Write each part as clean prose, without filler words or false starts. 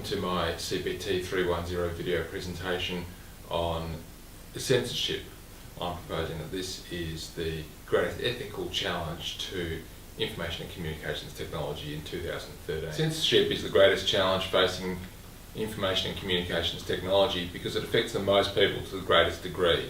to my CPT 310 video presentation on censorship. I'm proposing that this is the greatest ethical challenge to information and communications technology in 2013. Censorship is the greatest challenge facing information and communications technology because it affects the most people to the greatest degree.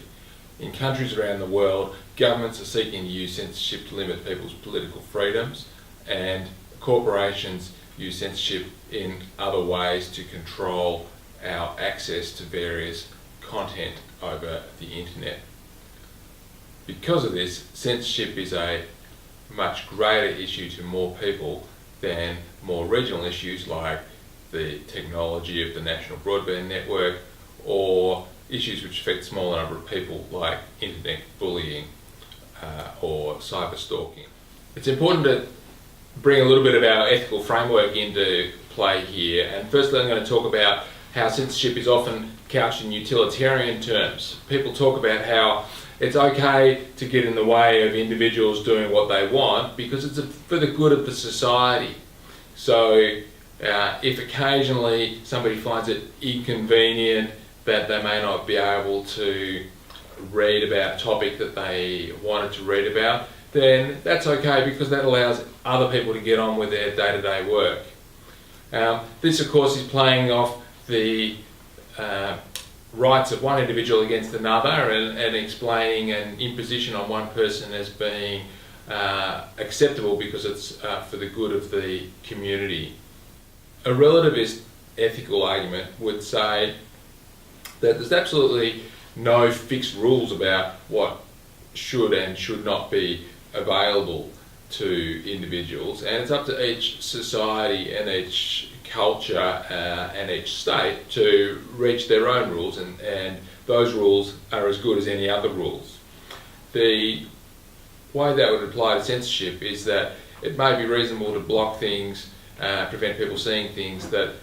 In countries around the world, governments are seeking to use censorship to limit people's political freedoms, and corporations use censorship in other ways to control our access to various content over the internet. Because of this, censorship is a much greater issue to more people than more regional issues like the technology of the national broadband network, or issues which affect a smaller number of people like internet bullying or cyber stalking. It's important to bring a little bit of our ethical framework into play here, and firstly I'm going to talk about how censorship is often couched in utilitarian terms. People talk about how it's okay to get in the way of individuals doing what they want because it's for the good of the society. So if occasionally somebody finds it inconvenient that they may not be able to read about a topic that they wanted to read about, then that's okay because that allows other people to get on with their day-to-day work. This of course is playing off the rights of one individual against another and explaining an imposition on one person as being acceptable because it's for the good of the community. A relativist ethical argument would say that there's absolutely no fixed rules about what should and should not be available to individuals, and it's up to each society and each culture and each state to reach their own rules, and those rules are as good as any other rules. The way that would apply to censorship is that it may be reasonable to block things, prevent people seeing things that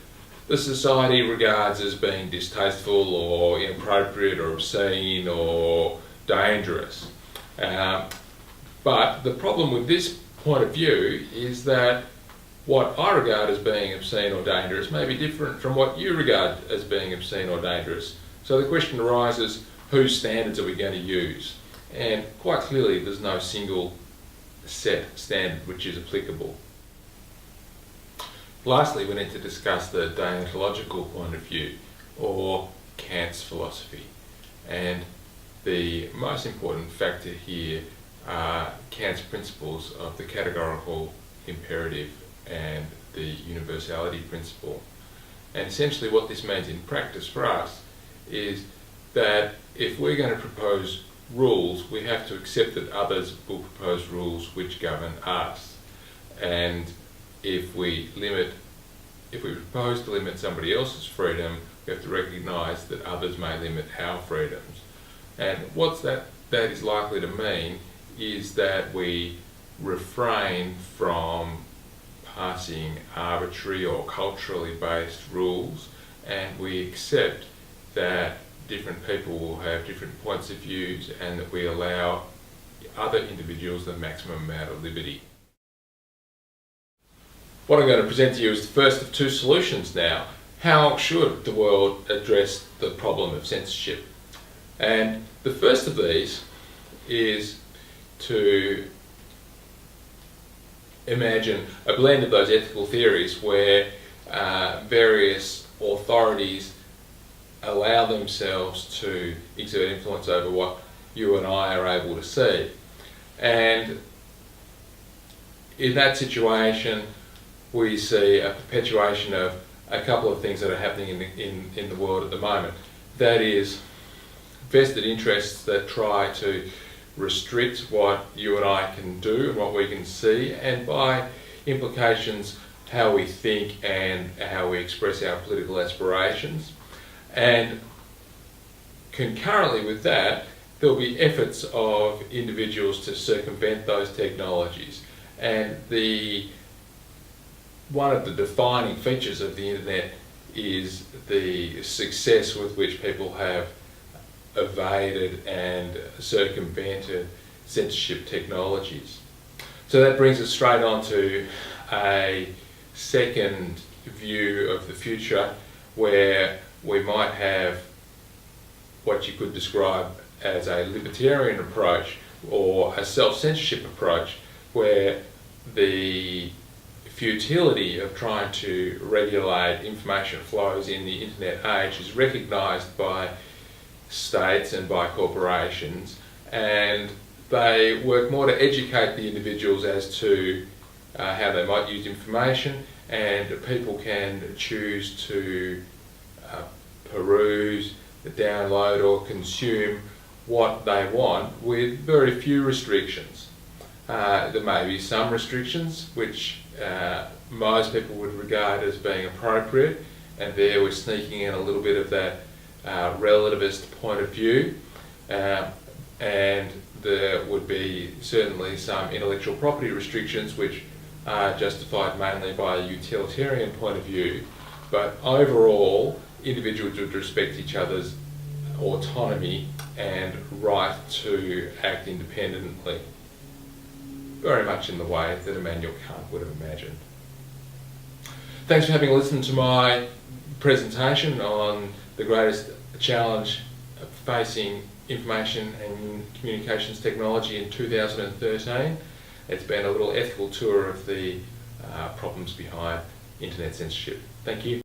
the society regards as being distasteful or inappropriate or obscene or dangerous. But the problem with this point of view is that what I regard as being obscene or dangerous may be different from what you regard as being obscene or dangerous. So the question arises, whose standards are we going to use? And quite clearly there's no single set standard which is applicable. Lastly, we need to discuss the deontological point of view, or Kant's philosophy. And the most important factor here are Kant's principles of the categorical imperative and the universality principle. And essentially what this means in practice for us is that if we're going to propose rules, we have to accept that others will propose rules which govern us. And if we propose to limit somebody else's freedom, we have to recognise that others may limit our freedoms. And what that is likely to mean is that we refrain from passing arbitrary or culturally based rules, and we accept that different people will have different points of views, and that we allow other individuals the maximum amount of liberty. What I'm going to present to you is the first of two solutions now. How should the world address the problem of censorship? And the first of these is to imagine a blend of those ethical theories where various authorities allow themselves to exert influence over what you and I are able to see. And in that situation, we see a perpetuation of a couple of things that are happening in the world at the moment. That is, vested interests that try to restrict what you and I can do and what we can see, and by implications how we think and how we express our political aspirations. And concurrently with that, there'll be efforts of individuals to circumvent those technologies. And one of the defining features of the internet is the success with which people have evaded and circumvented censorship technologies. So that brings us straight on to a second view of the future where we might have what you could describe as a libertarian approach or a self-censorship approach, where the futility of trying to regulate information flows in the internet age is recognised by states and by corporations, and they work more to educate the individuals as to how they might use information, and people can choose to peruse, download or consume what they want with very few restrictions. There may be some restrictions which most people would regard as being appropriate, and there we're sneaking in a little bit of that relativist point of view, and there would be certainly some intellectual property restrictions which are justified mainly by a utilitarian point of view, but overall individuals would respect each other's autonomy and right to act independently, very much in the way that Immanuel Kant would have imagined. Thanks for having listened to my presentation on the greatest challenge facing information and communications technology in 2013. It's been a little ethical tour of the problems behind internet censorship. Thank you.